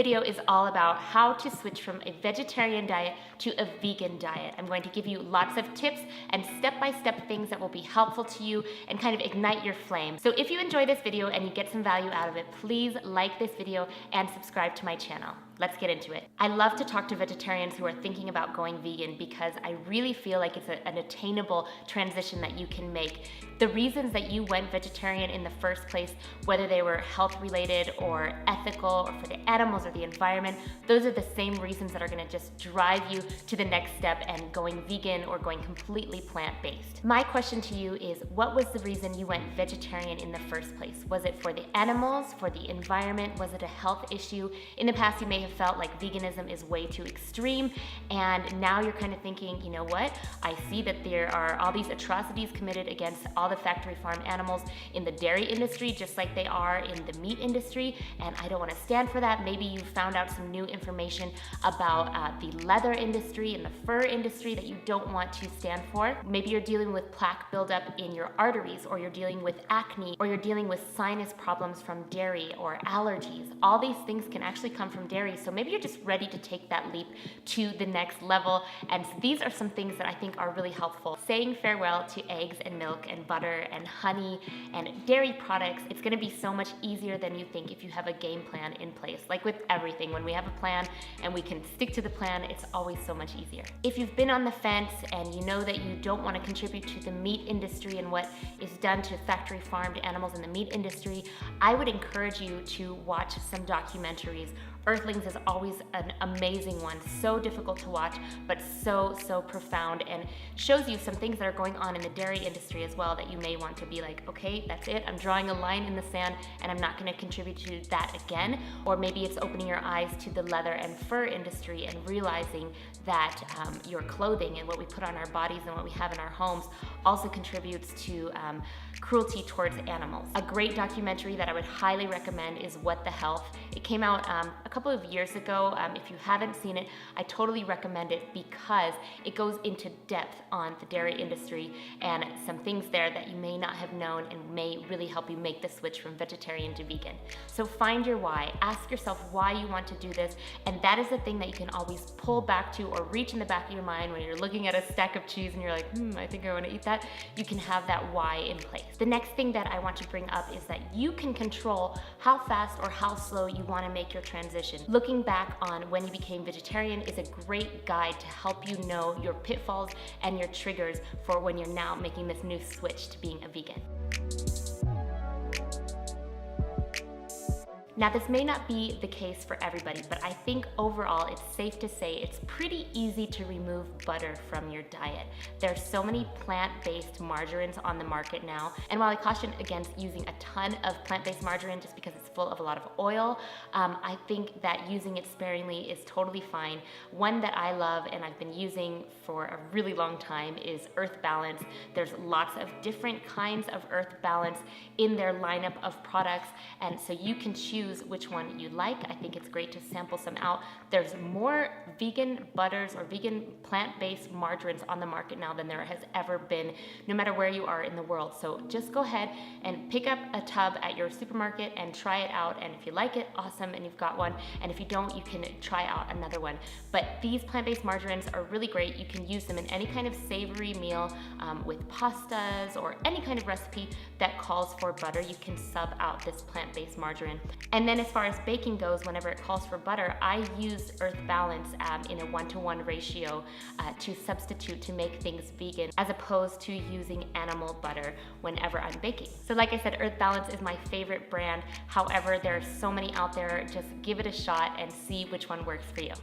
video is all about how to switch from a vegetarian diet to a vegan diet. I'm going to give you lots of tips and step-by-step things that will be helpful to you and kind of ignite your flame. So if you enjoy this video and you get some value out of it, please like this video and subscribe to my channel. Let's get into it. I love to talk to vegetarians who are thinking about going vegan because I really feel like it's an attainable transition that you can make. The reasons that you went vegetarian in the first place, whether they were health related or ethical or for the animals or the environment, those are the same reasons that are gonna just drive you to the next step and going vegan or going completely plant-based. My question to you is, what was the reason you went vegetarian in the first place? Was it for the animals, for the environment? Was it a health issue? In the past, you may have felt like veganism is way too extreme, and now you're kind of thinking, you know what? I see that there are all these atrocities committed against all the factory farm animals in the dairy industry, just like they are in the meat industry, and I don't want to stand for that. Maybe you found out some new information about the leather industry and the fur industry that you don't want to stand for. Maybe you're dealing with plaque buildup in your arteries, or you're dealing with acne, or you're dealing with sinus problems from dairy or allergies. All these things can actually come from dairy, so maybe you're just ready to take that leap to the next level, and these are some things that I think are really helpful. Saying farewell to eggs and milk and butter and honey and dairy products, it's gonna be so much easier than you think if you have a game plan in place. Like with everything, when we have a plan and we can stick to the plan, it's always so much easier. If you've been on the fence and you know that you don't want to contribute to the meat industry and what is done to factory farmed animals in the meat industry, I would encourage you to watch some documentaries. Earthlings is always an amazing one, so difficult to watch, but so profound, and shows you some things that are going on in the dairy industry as well that you may want to be like, okay, that's it, I'm drawing a line in the sand and I'm not gonna contribute to that again. Or maybe it's opening your eyes to the leather and fur industry and realizing that your clothing and what we put on our bodies and what we have in our homes also contributes to cruelty towards animals. A great documentary that I would highly recommend is What the Health. It came out a couple of years ago. If you haven't seen it, I totally recommend it because it goes into depth on the dairy industry and some things there that you may not have known and may really help you make the switch from vegetarian to vegan. So find your why. Ask yourself why you want to do this, and that is the thing that you can always pull back to or reach in the back of your mind when you're looking at a stack of cheese and you're like, I think I want to eat that. You can have that why in place. The next thing that I want to bring up is that you can control how fast or how slow you want to make your transition. Looking back on when you became vegetarian is a great guide to help you know your pitfalls and your triggers for when you're now making this new switch to being a vegan. Now, this may not be the case for everybody, but I think overall it's safe to say it's pretty easy to remove butter from your diet. There's so many plant-based margarines on the market now, and while I caution against using a ton of plant-based margarine just because it's full of a lot of oil, I think that using it sparingly is totally fine. One that I love and I've been using for a really long time is Earth Balance. There's lots of different kinds of Earth Balance in their lineup of products, and so you can choose which one you like. I think it's great to sample some out. There's more vegan butters or vegan plant-based margarines on the market now than there has ever been, no matter where you are in the world. So just go ahead and pick up a tub at your supermarket and try it out, and if you like it, awesome, and you've got one, and if you don't, you can try out another one. But these plant-based margarines are really great. You can use them in any kind of savory meal with pastas or any kind of recipe that calls for butter. You can sub out this plant-based margarine. And then as far as baking goes, whenever it calls for butter, I use Earth Balance in a 1-to-1 ratio to substitute to make things vegan, as opposed to using animal butter whenever I'm baking. So like I said, Earth Balance is my favorite brand. However, there are so many out there. Just give it a shot and see which one works for you.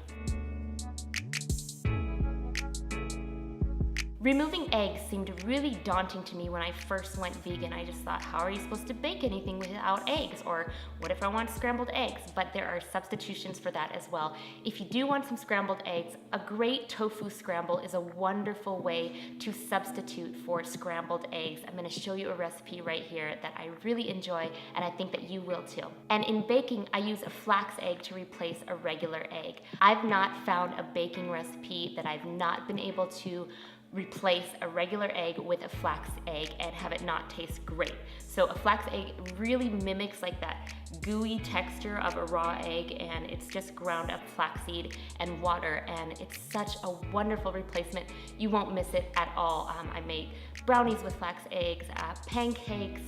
Removing eggs seemed really daunting to me when I first went vegan. I just thought, how are you supposed to bake anything without eggs? Or what if I want scrambled eggs? But there are substitutions for that as well. If you do want some scrambled eggs, a great tofu scramble is a wonderful way to substitute for scrambled eggs. I'm gonna show you a recipe right here that I really enjoy, and I think that you will too. And in baking, I use a flax egg to replace a regular egg. I've not found a baking recipe that I've not been able to replace a regular egg with a flax egg and have it not taste great. So a flax egg really mimics like that gooey texture of a raw egg, and it's just ground up flaxseed and water, and it's such a wonderful replacement. You won't miss it at all. I make brownies with flax eggs, pancakes,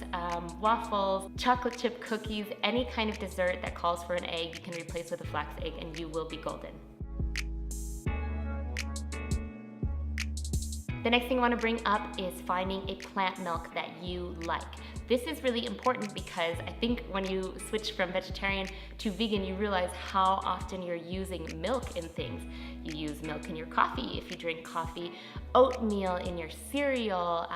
waffles, chocolate chip cookies, any kind of dessert that calls for an egg you can replace with a flax egg and you will be golden. The next thing I want to bring up is finding a plant milk that you like. This is really important because I think when you switch from vegetarian to vegan, you realize how often you're using milk in things. You use milk in your coffee if you drink coffee, oatmeal in your cereal,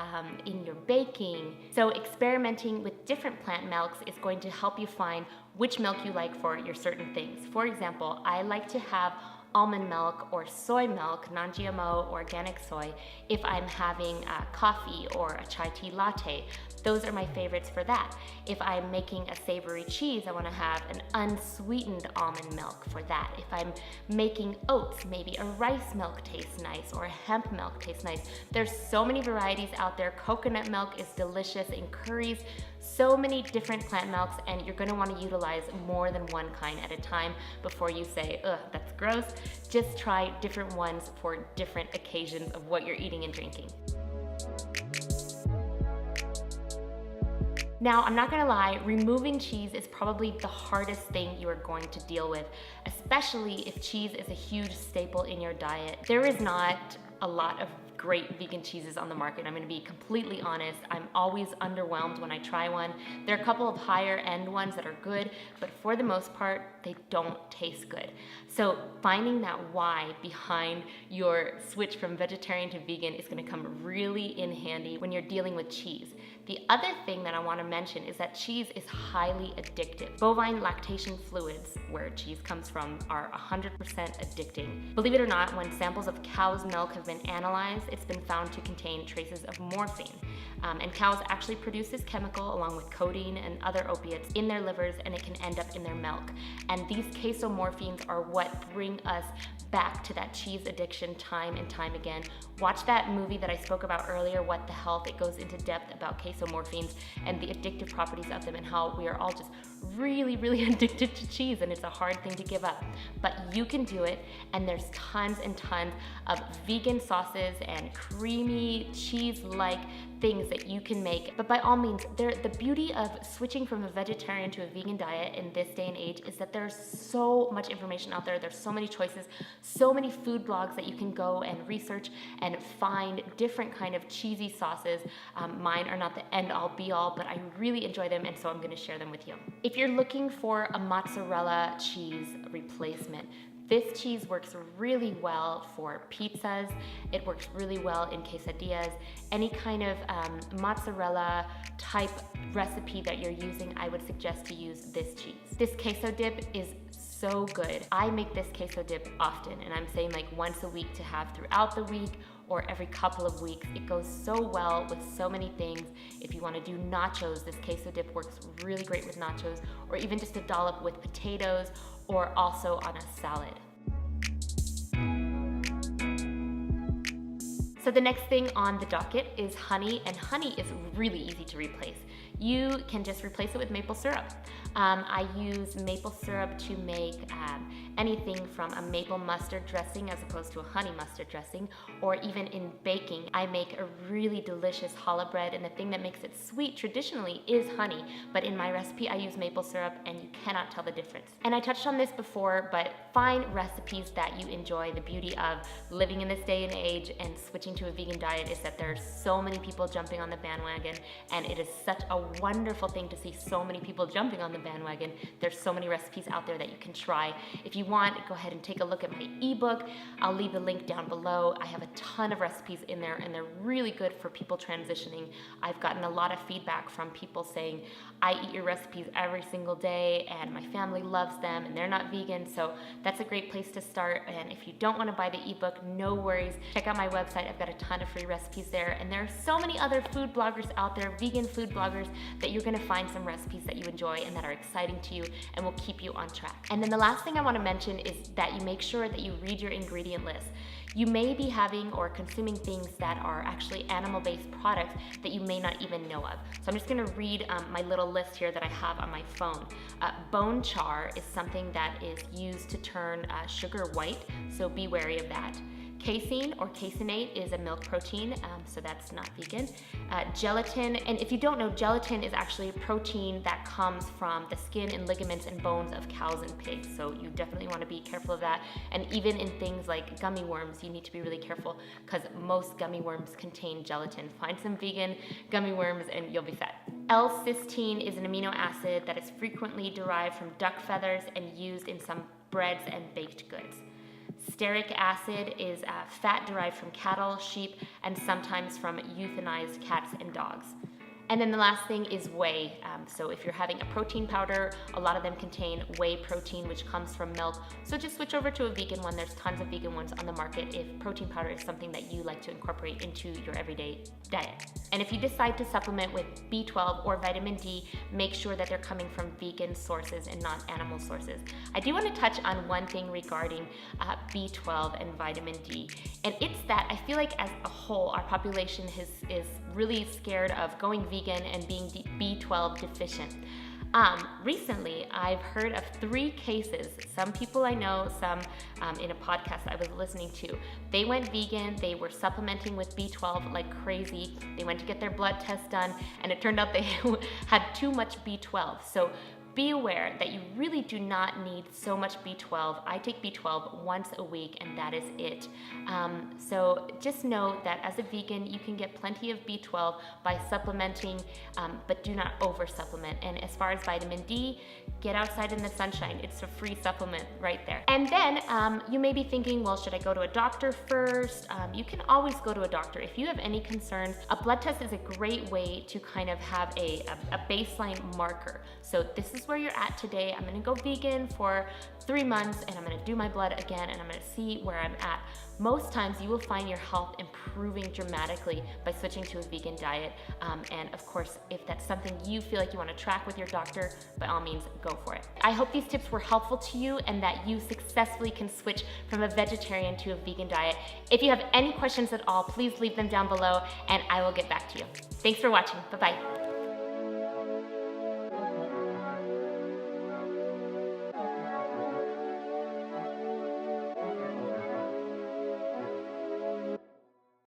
in your baking. So experimenting with different plant milks is going to help you find which milk you like for your certain things. For example, I like to have almond milk or soy milk, non-GMO organic soy, if I'm having coffee or a chai tea latte. Those are my favorites for that. If I'm making a savory cheese, I want to have an unsweetened almond milk for that. If I'm making oats, maybe a rice milk tastes nice or a hemp milk tastes nice. There's so many varieties out there. Coconut milk is delicious in curries. So many different plant milks, and you're going to want to utilize more than one kind at a time before you say, ugh, that's gross. Just try different ones for different occasions of what you're eating and drinking. Now, I'm not gonna lie, removing cheese is probably the hardest thing you are going to deal with, especially if cheese is a huge staple in your diet. There is not a lot of great vegan cheeses on the market. I'm gonna be completely honest. I'm always underwhelmed when I try one. There are a couple of higher end ones that are good, but for the most part, they don't taste good. So finding that why behind your switch from vegetarian to vegan is gonna come really in handy when you're dealing with cheese. The other thing that I wanna mention is that cheese is highly addictive. Bovine lactation fluids, where cheese comes from, are 100% addicting. Believe it or not, when samples of cow's milk have been analyzed, it's been found to contain traces of morphine. And cows actually produce this chemical along with codeine and other opiates in their livers, and it can end up in their milk. And these casomorphines are what bring us back to that cheese addiction time and time again. Watch that movie that I spoke about earlier, What the Health. It goes into depth about casomorphines and the addictive properties of them and how we are all just really, really addicted to cheese, and it's a hard thing to give up. But you can do it, and there's tons and tons of vegan sauces and creamy cheese-like things that you can make. But by all means, the beauty of switching from a vegetarian to a vegan diet in this day and age is that there's so much information out there. There's so many choices, so many food blogs that you can go and research and find different kind of cheesy sauces. Mine are not the end-all be-all, but I really enjoy them, and so I'm gonna share them with you. If you're looking for a mozzarella cheese replacement, this cheese works really well for pizzas. It works really well in quesadillas. Any kind of mozzarella type recipe that you're using, I would suggest to use this cheese. This queso dip is so good. I make this queso dip often, and I'm saying like once a week to have throughout the week or every couple of weeks. It goes so well with so many things. If you want to do nachos, this queso dip works really great with nachos, or even just a dollop with potatoes, or also on a salad. So the next thing on the docket is honey, and honey is really easy to replace. You can just replace it with maple syrup. I use maple syrup to make anything from a maple mustard dressing as opposed to a honey mustard dressing, or even in baking. I make a really delicious challah bread, and the thing that makes it sweet traditionally is honey, but in my recipe I use maple syrup, and you cannot tell the difference. And I touched on this before, but find recipes that you enjoy. The beauty of living in this day and age and switching to a vegan diet is that there are so many people jumping on the bandwagon, and it is such a wonderful thing to see so many people jumping on the bandwagon. There's so many recipes out there that you can try. If you want, go ahead and take a look at my ebook. I'll leave the link down below. I have a ton of recipes in there, and they're really good for people transitioning. I've gotten a lot of feedback from people saying, I eat your recipes every single day, and my family loves them, and they're not vegan, so that's a great place to start. And if you don't want to buy the ebook, no worries. Check out my website. I've got a ton of free recipes there, and there are so many other food bloggers out there, vegan food bloggers, that you're gonna find some recipes that you enjoy and that are exciting to you and will keep you on track. And then the last thing I wanna mention is that you make sure that you read your ingredient list. You may be having or consuming things that are actually animal-based products that you may not even know of. So I'm just gonna read my little list here that I have on my phone. Bone char is something that is used to turn sugar white, so be wary of that. Casein or caseinate is a milk protein, so that's not vegan. Gelatin, and if you don't know, gelatin is actually a protein that comes from the skin and ligaments and bones of cows and pigs, so you definitely want to be careful of that. And even in things like gummy worms, you need to be really careful because most gummy worms contain gelatin. Find some vegan gummy worms and you'll be set. L-cysteine is an amino acid that is frequently derived from duck feathers and used in some breads and baked goods. Stearic acid is fat derived from cattle, sheep, and sometimes from euthanized cats and dogs. And then the last thing is whey. So if you're having a protein powder, a lot of them contain whey protein, which comes from milk. So just switch over to a vegan one. There's tons of vegan ones on the market if protein powder is something that you like to incorporate into your everyday diet. And if you decide to supplement with B12 or vitamin D, make sure that they're coming from vegan sources and not animal sources. I do want to touch on one thing regarding B12 and vitamin D. And it's that I feel like as a whole, our population is really scared of going vegan and being B12 deficient. Recently, I've heard of 3 cases. Some people I know, some in a podcast I was listening to, they went vegan, they were supplementing with B12 like crazy. They went to get their blood test done, and it turned out they had too much B12. So be aware that you really do not need so much B12. I take B12 once a week and that is it. So just know that as a vegan, you can get plenty of B12 by supplementing, but do not over supplement. And as far as vitamin D, get outside in the sunshine. It's a free supplement right there. And then you may be thinking, well, should I go to a doctor first? You can always go to a doctor. If you have any concerns, a blood test is a great way to kind of have a baseline marker. So this is where you're at today. I'm gonna go vegan for 3 months and I'm gonna do my blood again and I'm gonna see where I'm at. Most times you will find your health improving dramatically by switching to a vegan diet. And of course, if that's something you feel like you wanna track with your doctor, by all means, go for it. I hope these tips were helpful to you and that you successfully can switch from a vegetarian to a vegan diet. If you have any questions at all, please leave them down below and I will get back to you. Thanks for watching, bye-bye.